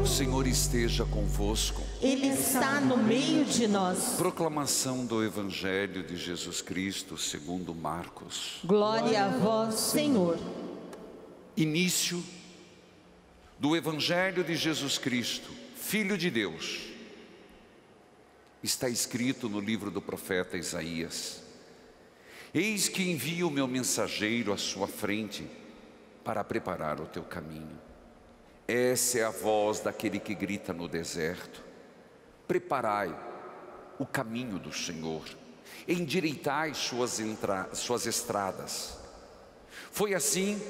O Senhor esteja convosco. Ele está no meio de nós. Proclamação do Evangelho de Jesus Cristo segundo Marcos. Glória a vós, Senhor. Início do Evangelho de Jesus Cristo, Filho de Deus. Está escrito no livro do profeta Isaías: Eis que envio o meu mensageiro à sua frente para preparar o teu caminho. Essa é a voz daquele que grita no deserto: preparai o caminho do Senhor, endireitai suas estradas. Foi assim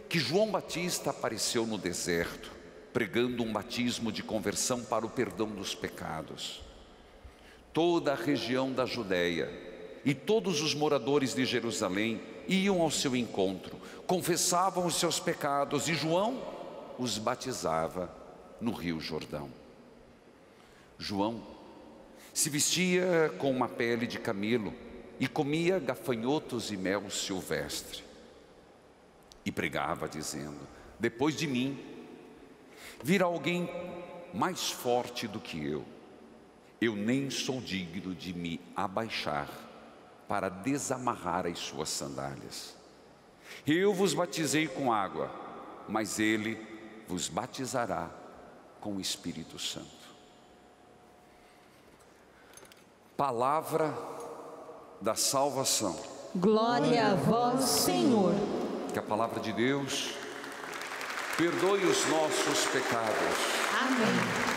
que João Batista apareceu no deserto, pregando um batismo de conversão para o perdão dos pecados. Toda a região da Judéia e todos os moradores de Jerusalém iam ao seu encontro, confessavam os seus pecados, e João os batizava no Rio Jordão. João se vestia com uma pele de camelo e comia gafanhotos e mel silvestre, e pregava dizendo: depois de mim virá alguém mais forte do que eu nem sou digno de me abaixar para desamarrar as suas sandálias. Eu vos batizei com água, mas ele vos batizará com o Espírito Santo. Palavra da salvação. Glória a vós, Senhor. Que a palavra de Deus perdoe os nossos pecados. Amém.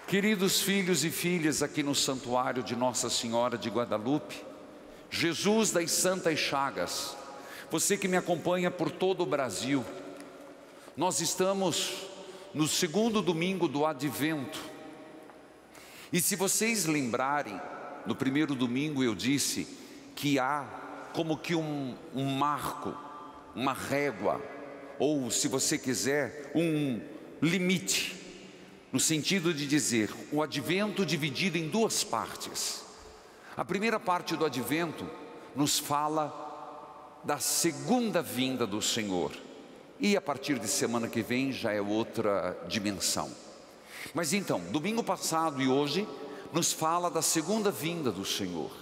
Queridos filhos e filhas, aqui no santuário de Nossa Senhora de Guadalupe, Jesus das Santas Chagas, você que me acompanha por todo o Brasil, nós estamos no segundo domingo do Advento. E se vocês lembrarem, no primeiro domingo eu disse que há como que um marco, uma régua, ou se você quiser, um limite, no sentido de dizer, o Advento dividido em duas partes. A primeira parte do Advento nos fala da segunda vinda do Senhor, e a partir de semana que vem já é outra dimensão. Mas então, domingo passado e hoje nos fala da segunda vinda do Senhor.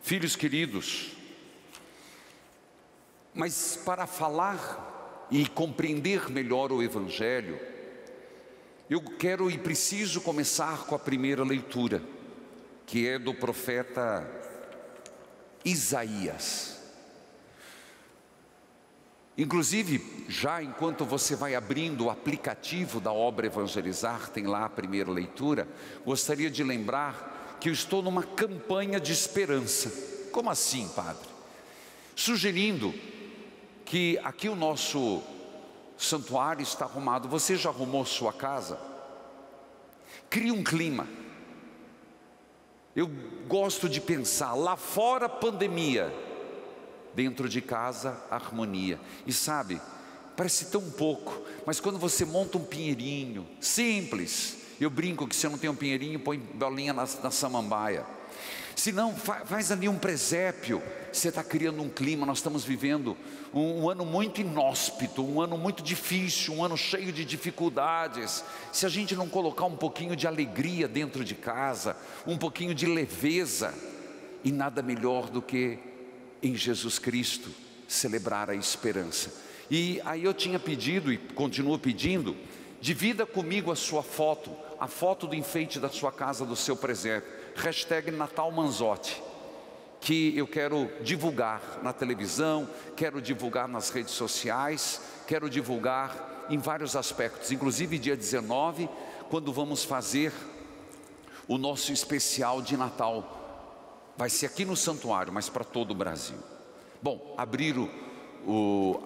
Filhos queridos, mas para falar e compreender melhor o Evangelho, eu quero e preciso começar com a primeira leitura, que é do profeta Isaías. Inclusive, já enquanto você vai abrindo o aplicativo da obra Evangelizar, tem lá a primeira leitura, gostaria de lembrar que eu estou numa campanha de esperança. Como assim, padre? Sugerindo que aqui o nosso santuário está arrumado. Você já arrumou sua casa? Crie um clima. Eu gosto de pensar, lá fora pandemia, dentro de casa harmonia. E sabe, parece tão pouco, mas quando você monta um pinheirinho simples, eu brinco que se eu não tem um pinheirinho, põe bolinha na samambaia. Se não, faz ali um presépio, você está criando um clima. Nós estamos vivendo um ano muito inóspito, um ano muito difícil, um ano cheio de dificuldades. Se a gente não colocar um pouquinho de alegria dentro de casa, um pouquinho de leveza, e nada melhor do que em Jesus Cristo celebrar a esperança. E aí eu tinha pedido e continuo pedindo: divida comigo a sua foto, a foto do enfeite da sua casa, do seu presépio, #Natal Manzotti, que eu quero divulgar na televisão, quero divulgar nas redes sociais, quero divulgar em vários aspectos, inclusive dia 19, quando vamos fazer o nosso especial de Natal. Vai ser aqui no santuário, mas para todo o Brasil. Bom, abriram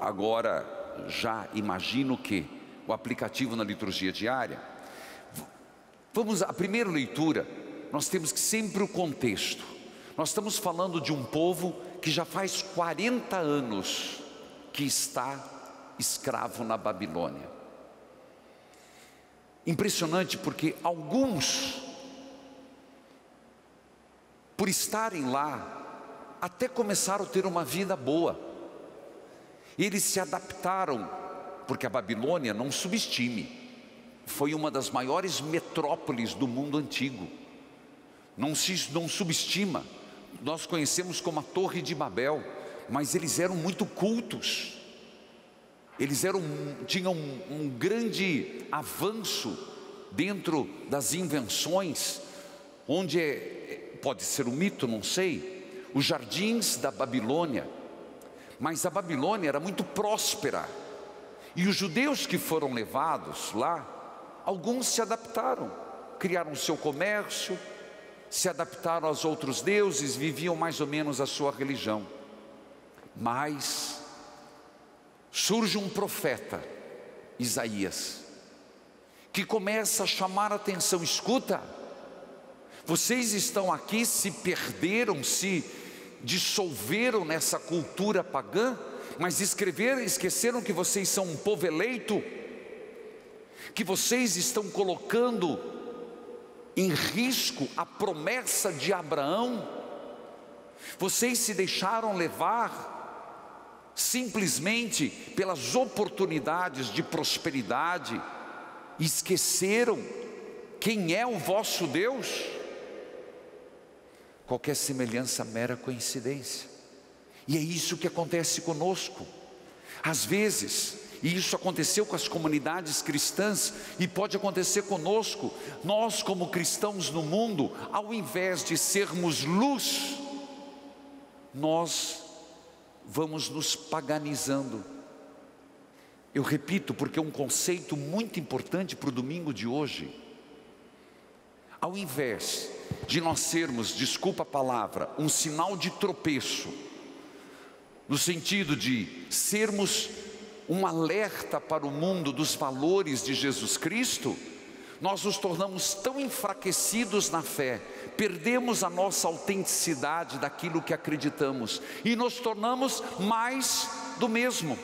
agora, já imagino que o aplicativo na liturgia diária. Vamos à primeira leitura. Nós temos que sempre o contexto. Nós estamos falando de um povo que já faz 40 anos que está escravo na Babilônia. Impressionante, porque alguns, por estarem lá, até começaram a ter uma vida boa. Eles se adaptaram porque a Babilônia, não subestime, foi uma das maiores metrópoles do mundo antigo. Não subestima. Nós conhecemos como a Torre de Babel, mas eles eram muito cultos. Eles tinham um grande avanço dentro das invenções, onde pode ser um mito, não sei, os jardins da Babilônia. Mas a Babilônia era muito próspera, e os judeus que foram levados lá, alguns se adaptaram, criaram o seu comércio, se adaptaram aos outros deuses, viviam mais ou menos a sua religião. Mas surge um profeta, Isaías, que começa a chamar a atenção. Escuta, vocês estão aqui, se perderam, se dissolveram nessa cultura pagã, mas esqueceram que vocês são um povo eleito, que vocês estão colocando em risco a promessa de Abraão. Vocês se deixaram levar simplesmente pelas oportunidades de prosperidade, esqueceram quem é o vosso Deus. Qualquer semelhança, mera coincidência. E é isso que acontece conosco. Às vezes, e isso aconteceu com as comunidades cristãs, e pode acontecer conosco, nós como cristãos no mundo, ao invés de sermos luz, nós vamos nos paganizando. Eu repito, porque é um conceito muito importante para o domingo de hoje. Ao invés de nós sermos, desculpa a palavra, um sinal de tropeço, no sentido de sermos um alerta para o mundo dos valores de Jesus Cristo, nós nos tornamos tão enfraquecidos na fé, perdemos a nossa autenticidade daquilo que acreditamos, e nos tornamos mais do mesmo.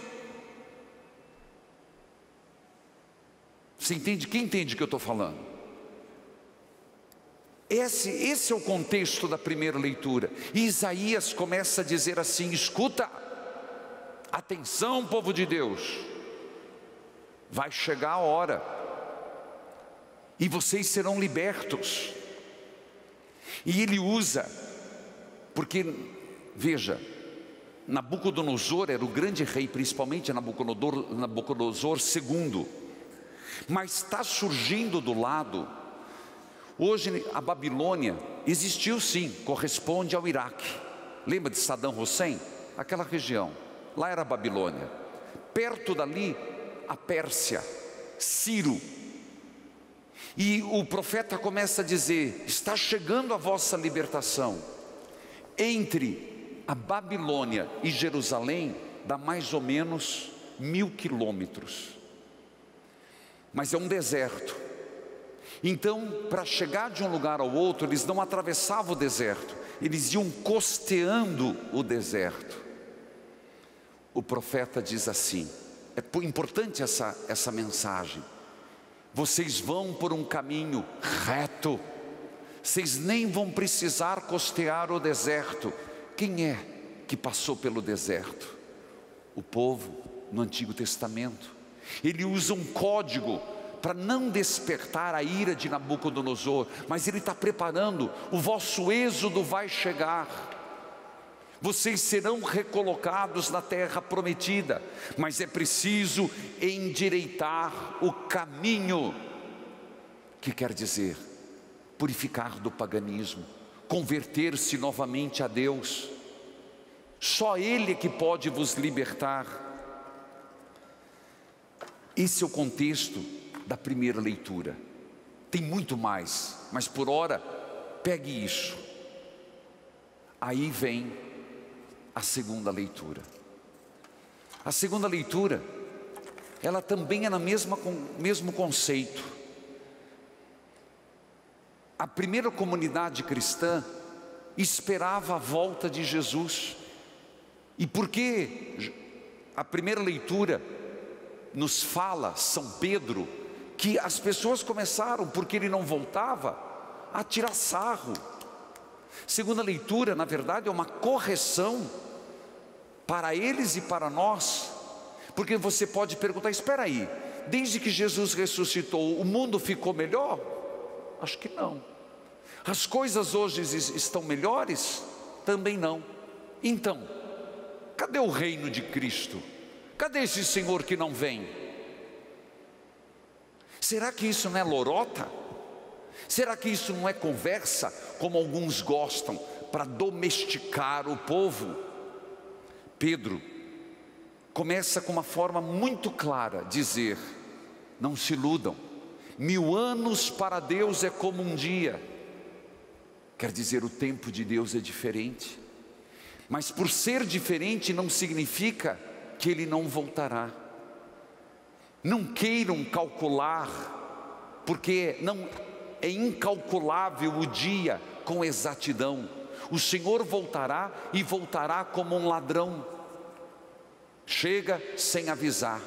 Você entende? Quem entende o que eu estou falando? Esse é o contexto da primeira leitura. E Isaías começa a dizer assim: escuta, atenção, povo de Deus, vai chegar a hora, e vocês serão libertos. E ele usa, porque, veja, Nabucodonosor era o grande rei, principalmente Nabucodonosor II, mas está surgindo do lado. Hoje a Babilônia existiu sim, corresponde ao Iraque. Lembra de Saddam Hussein? Aquela região, lá era a Babilônia. Perto dali, a Pérsia, Ciro. E o profeta começa a dizer: está chegando a vossa libertação. Entre a Babilônia e Jerusalém dá mais ou menos 1000 quilômetros, mas é um deserto. Então, para chegar de um lugar ao outro, eles não atravessavam o deserto, eles iam costeando o deserto. O profeta diz assim, é importante essa mensagem: vocês vão por um caminho reto, vocês nem vão precisar costear o deserto. Quem é que passou pelo deserto? O povo no Antigo Testamento. Ele usa um código para não despertar a ira de Nabucodonosor, mas ele está preparando: o vosso êxodo vai chegar, vocês serão recolocados na terra prometida, mas é preciso endireitar o caminho, que quer dizer purificar do paganismo, converter-se novamente a Deus. Só Ele é que pode vos libertar. Esse é o contexto da primeira leitura. Tem muito mais, mas por hora pegue isso. Aí vem a segunda leitura. A segunda leitura, ela também é mesmo conceito. A primeira comunidade cristã esperava a volta de Jesus. E porque a primeira leitura nos fala, São Pedro, que as pessoas começaram, porque ele não voltava, a tirar sarro. Segunda leitura, na verdade, é uma correção para eles e para nós, Porque você pode perguntar: espera aí, desde que Jesus ressuscitou, o mundo ficou melhor? Acho que não. As coisas hoje estão melhores? Também não. Então, cadê o reino de Cristo? Cadê esse Senhor que não vem? Será que isso não é lorota? Será que isso não é conversa, como alguns gostam, para domesticar o povo? Pedro começa com uma forma muito clara, dizer: não se iludam, 1000 anos para Deus é como um dia. Quer dizer, o tempo de Deus é diferente, mas por ser diferente não significa que Ele não voltará. Não queiram calcular, porque não é incalculável o dia com exatidão. O Senhor voltará, e voltará como um ladrão. Chega sem avisar.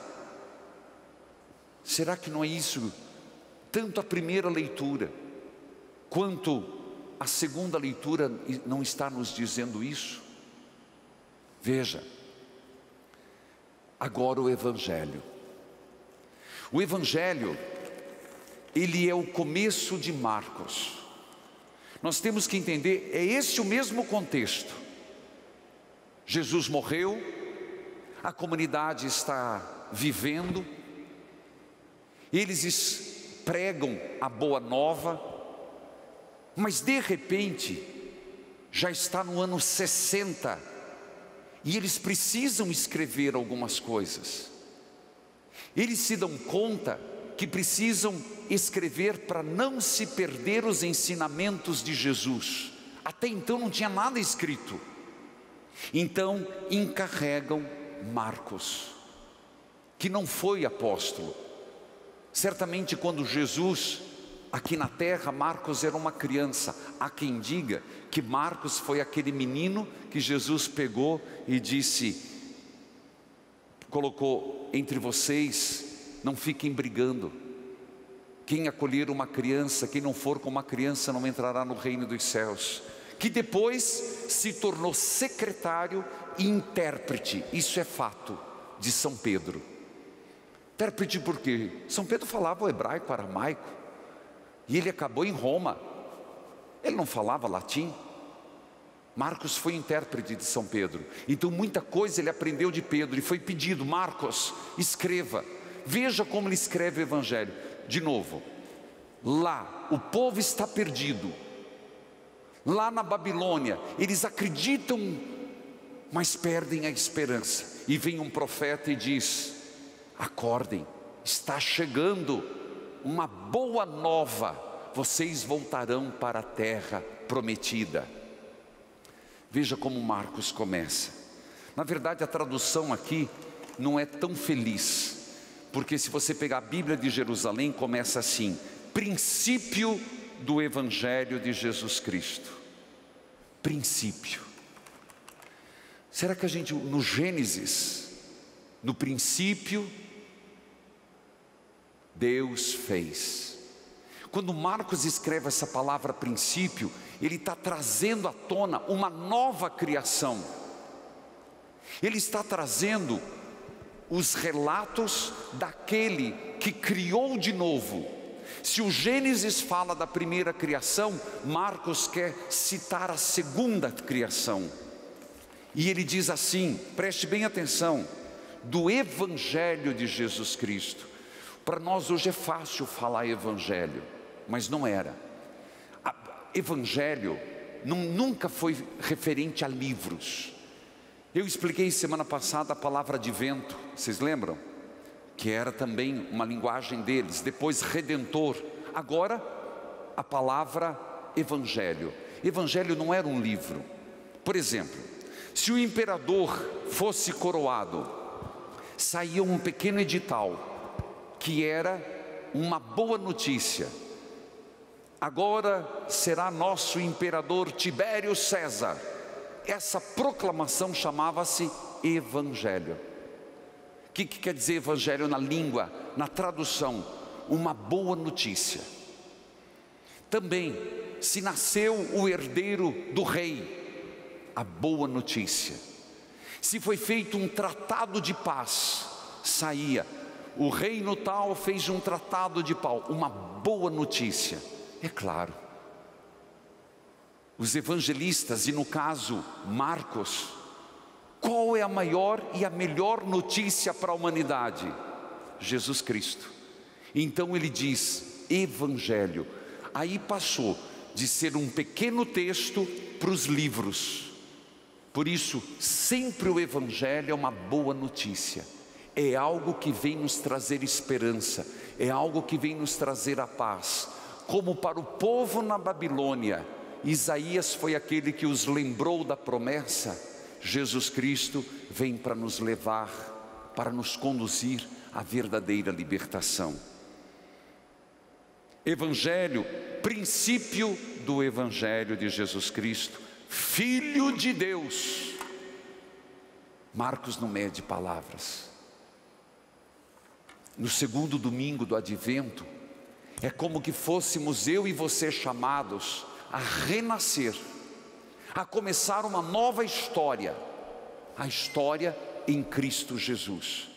Será que não é isso? Tanto a primeira leitura quanto a segunda leitura não está nos dizendo isso? Veja, agora o Evangelho. O Evangelho, ele é o começo de Marcos. Nós temos que entender, é esse o mesmo contexto. Jesus morreu, a comunidade está vivendo, eles pregam a boa nova, mas de repente, já está no ano 60, e eles precisam escrever algumas coisas. Eles se dão conta que precisam escrever para não se perder os ensinamentos de Jesus. Até então não tinha nada escrito. Então encarregam Marcos, que não foi apóstolo. Certamente quando Jesus, aqui na terra, Marcos era uma criança. Há quem diga que Marcos foi aquele menino que Jesus pegou e disse, colocou entre vocês, não fiquem brigando. Quem acolher uma criança, quem não for com uma criança não entrará no reino dos céus. Que depois se tornou secretário e intérprete, isso é fato, de São Pedro. Intérprete por quê? São Pedro falava o hebraico, aramaico, e ele acabou em Roma. Ele não falava latim. Marcos foi intérprete de São Pedro. Então muita coisa ele aprendeu de Pedro, e foi pedido: Marcos, escreva. Veja como ele escreve o Evangelho. De novo, lá o povo está perdido. Lá na Babilônia, eles acreditam, mas perdem a esperança. E vem um profeta e diz: acordem, está chegando uma boa nova, vocês voltarão para a terra prometida. Veja como Marcos começa. Na verdade, a tradução aqui não é tão feliz, porque se você pegar a Bíblia de Jerusalém, começa assim: princípio do Evangelho de Jesus Cristo. Princípio. Será que a gente, no Gênesis, no princípio, Deus fez. Quando Marcos escreve essa palavra princípio, ele está trazendo à tona uma nova criação. Ele está trazendo os relatos daquele que criou de novo. Se o Gênesis fala da primeira criação, Marcos quer citar a segunda criação. E ele diz assim, preste bem atenção, do Evangelho de Jesus Cristo. Para nós hoje é fácil falar Evangelho, mas não era. Evangelho nunca foi referente a livros. Eu expliquei semana passada a palavra advento, vocês lembram? Que era também uma linguagem deles. Depois redentor. Agora a palavra evangelho. Evangelho não era um livro. Por exemplo, se o imperador fosse coroado, saía um pequeno edital que era uma boa notícia: agora será nosso imperador Tibério César. Essa proclamação chamava-se Evangelho. O que quer dizer Evangelho na língua, na tradução? Uma boa notícia. Também, se nasceu o herdeiro do rei, a boa notícia. Se foi feito um tratado de paz, saía. O reino tal fez um tratado de pau. Uma boa notícia. É claro, os evangelistas, e no caso Marcos, qual é a maior e a melhor notícia para a humanidade? Jesus Cristo. Então ele diz, evangelho. Aí passou de ser um pequeno texto para os livros. Por isso, sempre o evangelho é uma boa notícia. É algo que vem nos trazer esperança, é algo que vem nos trazer a paz. Como para o povo na Babilônia, Isaías foi aquele que os lembrou da promessa. Jesus Cristo vem para nos levar, para nos conduzir à verdadeira libertação. Evangelho, princípio do Evangelho de Jesus Cristo, Filho de Deus. Marcos não mede palavras. No segundo domingo do Advento, é como que fôssemos eu e você chamados a renascer, a começar uma nova história, a história em Cristo Jesus.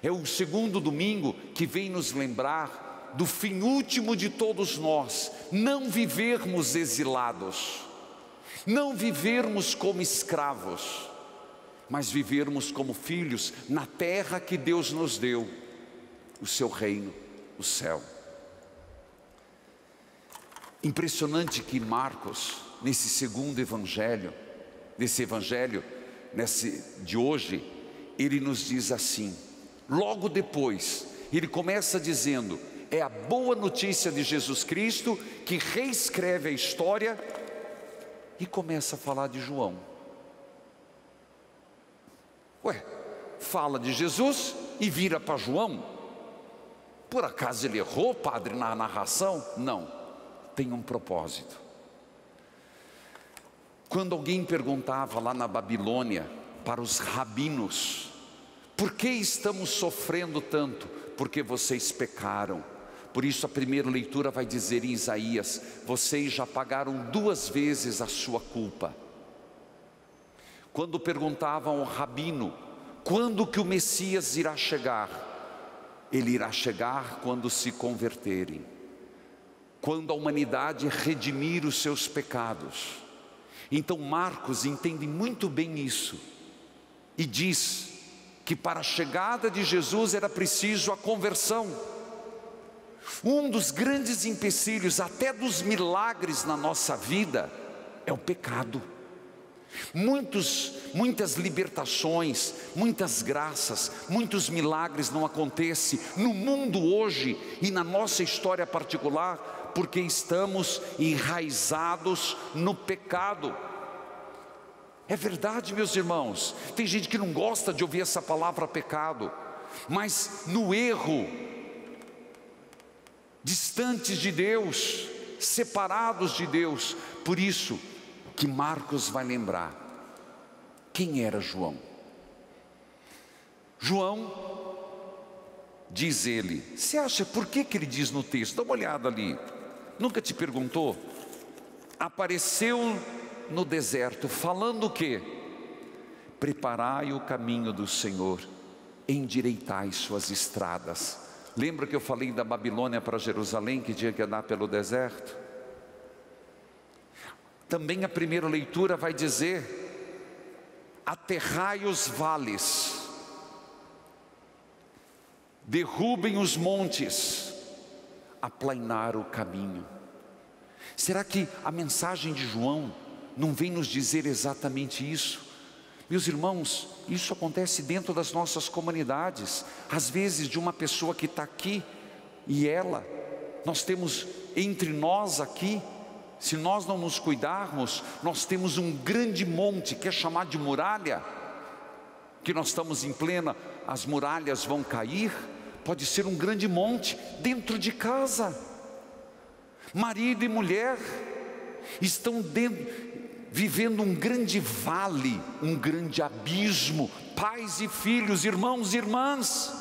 É o segundo domingo que vem nos lembrar do fim último de todos nós, não vivermos exilados, não vivermos como escravos, mas vivermos como filhos na terra que Deus nos deu, o seu reino, o céu. Impressionante que Marcos, nesse segundo evangelho, nesse de hoje, ele nos diz assim, logo depois, ele começa dizendo, é a boa notícia de Jesus Cristo, que reescreve a história, e começa a falar de João. Fala de Jesus e vira para João. Por acaso ele errou, padre, na narração? Não, tem um propósito. Quando alguém perguntava lá na Babilônia, para os rabinos, por que estamos sofrendo tanto? Porque vocês pecaram. Por isso a primeira leitura vai dizer em Isaías, vocês já pagaram 2 vezes a sua culpa. Quando perguntavam ao rabino, quando que o Messias irá chegar? Ele irá chegar quando se converterem, quando a humanidade redimir os seus pecados. Então Marcos entende muito bem isso, e diz que para a chegada de Jesus era preciso a conversão. Um dos grandes empecilhos, até dos milagres na nossa vida, é o pecado. Muitas libertações, muitas graças, muitos milagres não acontecem no mundo hoje e na nossa história particular, porque estamos enraizados no pecado. É verdade, meus irmãos, tem gente que não gosta de ouvir essa palavra pecado, mas no erro, distantes de Deus, separados de Deus. Por isso que Marcos vai lembrar, quem era João? João, diz ele, você acha, por que ele diz no texto? Dá uma olhada ali, nunca te perguntou? Apareceu no deserto, falando o quê? Preparai o caminho do Senhor, endireitai suas estradas. Lembra que eu falei da Babilônia para Jerusalém, que tinha que andar pelo deserto? Também a primeira leitura vai dizer, aterrai os vales, derrubem os montes, aplainar o caminho. Será que a mensagem de João não vem nos dizer exatamente isso? Meus irmãos, isso acontece dentro das nossas comunidades. Às vezes de uma pessoa que está aqui, e nós temos entre nós aqui, se nós não nos cuidarmos, nós temos um grande monte, que é chamado de muralha, que nós estamos em plena, as muralhas vão cair, pode ser um grande monte dentro de casa. Marido e mulher estão vivendo um grande vale, um grande abismo, pais e filhos, irmãos e irmãs.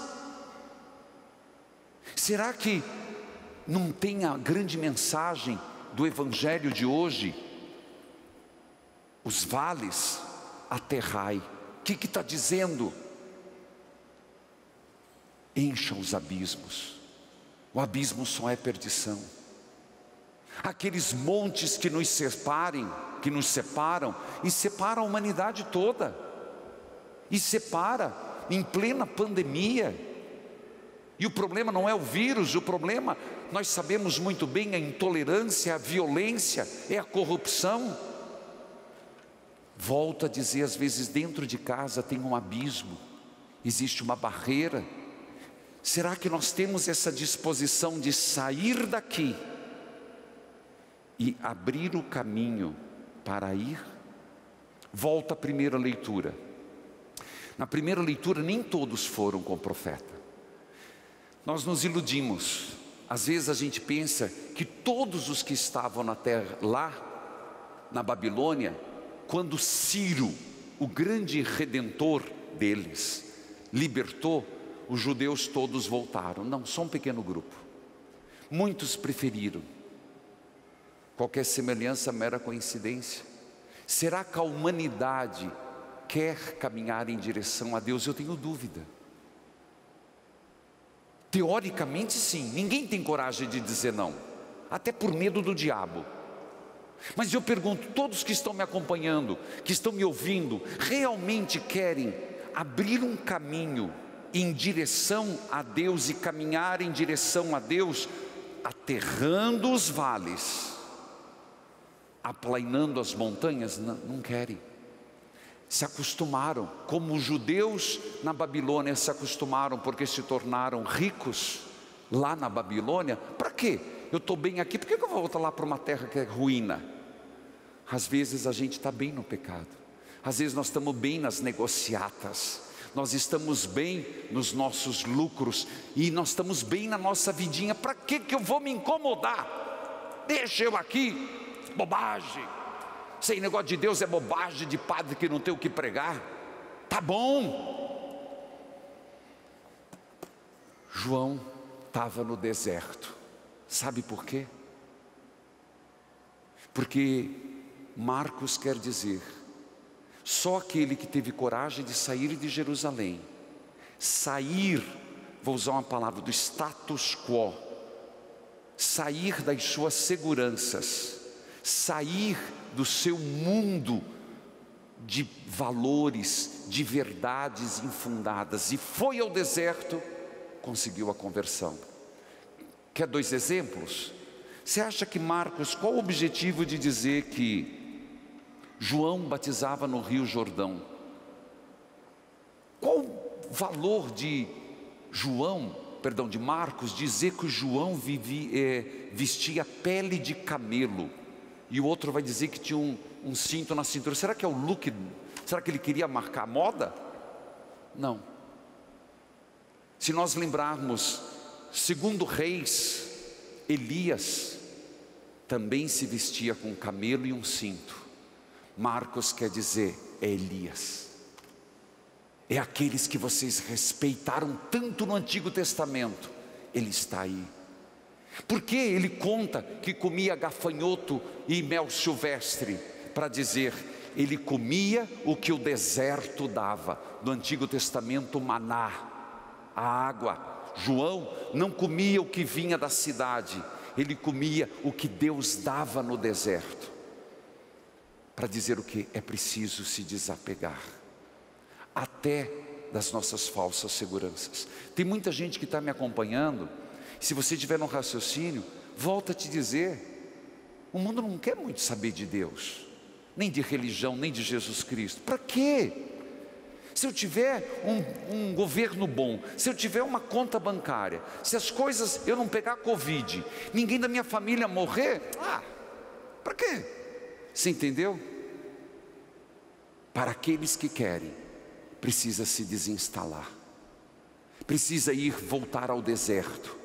Será que não tem a grande mensagem do Evangelho de hoje? Os vales, aterrai. O que está dizendo? encha os abismos. O abismo só é perdição. Aqueles montes que nos separam e separam a humanidade toda, e separa em plena pandemia. E o problema não é o vírus, o problema, nós sabemos muito bem, a intolerância, a violência, é a corrupção. Volto a dizer, às vezes dentro de casa tem um abismo, existe uma barreira. Será que nós temos essa disposição de sair daqui e abrir o caminho para ir? Volta à primeira leitura. Na primeira leitura nem todos foram com o profeta. Nós nos iludimos. Às vezes a gente pensa que todos os que estavam na terra, lá na Babilônia, quando Ciro, o grande redentor deles, libertou, os judeus todos voltaram. Não, só um pequeno grupo. Muitos preferiram. Qualquer semelhança, mera coincidência. Será que a humanidade quer caminhar em direção a Deus? Eu tenho dúvida. Teoricamente sim, ninguém tem coragem de dizer não, até por medo do diabo. Mas eu pergunto, todos que estão me acompanhando, que estão me ouvindo, realmente querem abrir um caminho em direção a Deus e caminhar em direção a Deus, aterrando os vales, aplainando as montanhas? Não, não querem. Se acostumaram, como os judeus na Babilônia se acostumaram, porque se tornaram ricos lá na Babilônia. Para quê? Eu estou bem aqui, por que eu vou voltar lá para uma terra que é ruína? Às vezes a gente está bem no pecado, às vezes nós estamos bem nas negociatas, nós estamos bem nos nossos lucros, e nós estamos bem na nossa vidinha. Para que eu vou me incomodar? Deixa eu aqui, bobagem. Sem negócio de Deus é bobagem, de padre que não tem o que pregar. Tá bom. João estava no deserto. Sabe por quê? Porque Marcos quer dizer, só aquele que teve coragem de sair de Jerusalém, sair, vou usar uma palavra, do status quo, sair das suas seguranças, sair do seu mundo de valores, de verdades infundadas, e foi ao deserto, conseguiu a conversão. Quer 2 exemplos? Você acha que Marcos, qual o objetivo de dizer que João batizava no Rio Jordão? Qual o valor de de Marcos dizer que João vestia pele de camelo, e o outro vai dizer que tinha um cinto na cintura? Será que é o look? Será que ele queria marcar a moda? Não. Se nós lembrarmos, segundo Reis, Elias também se vestia com um camelo e um cinto. Marcos quer dizer, é Elias, é aqueles que vocês respeitaram tanto no Antigo Testamento, ele está aí. Porque ele conta que comia gafanhoto e mel silvestre? Para dizer, ele comia o que o deserto dava. No Antigo Testamento, maná, a água. João não comia o que vinha da cidade, ele comia o que Deus dava no deserto. Para dizer o que? É preciso se desapegar, até das nossas falsas seguranças. Tem muita gente que está me acompanhando. Se você tiver um raciocínio, volta a te dizer, o mundo não quer muito saber de Deus, nem de religião, nem de Jesus Cristo. Para quê? Se eu tiver um governo bom, se eu tiver uma conta bancária, se as coisas, eu não pegar Covid, ninguém da minha família morrer, para quê? Você entendeu? Para aqueles que querem, precisa se desinstalar, precisa voltar ao deserto,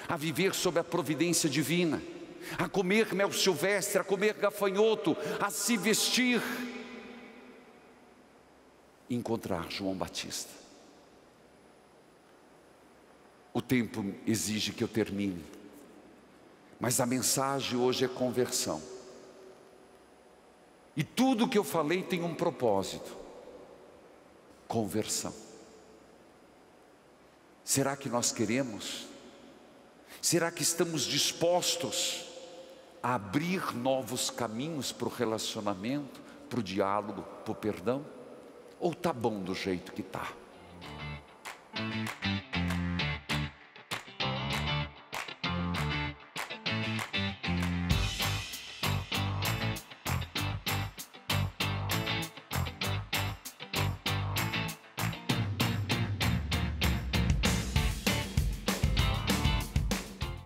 a viver sob a providência divina, a comer mel silvestre, a comer gafanhoto, a se vestir, encontrar João Batista. O tempo exige que eu termine, mas a mensagem hoje é conversão. E tudo que eu falei tem um propósito: conversão. Será que nós queremos? Será que estamos dispostos a abrir novos caminhos para o relacionamento, para o diálogo, para o perdão? Ou tá bom do jeito que tá?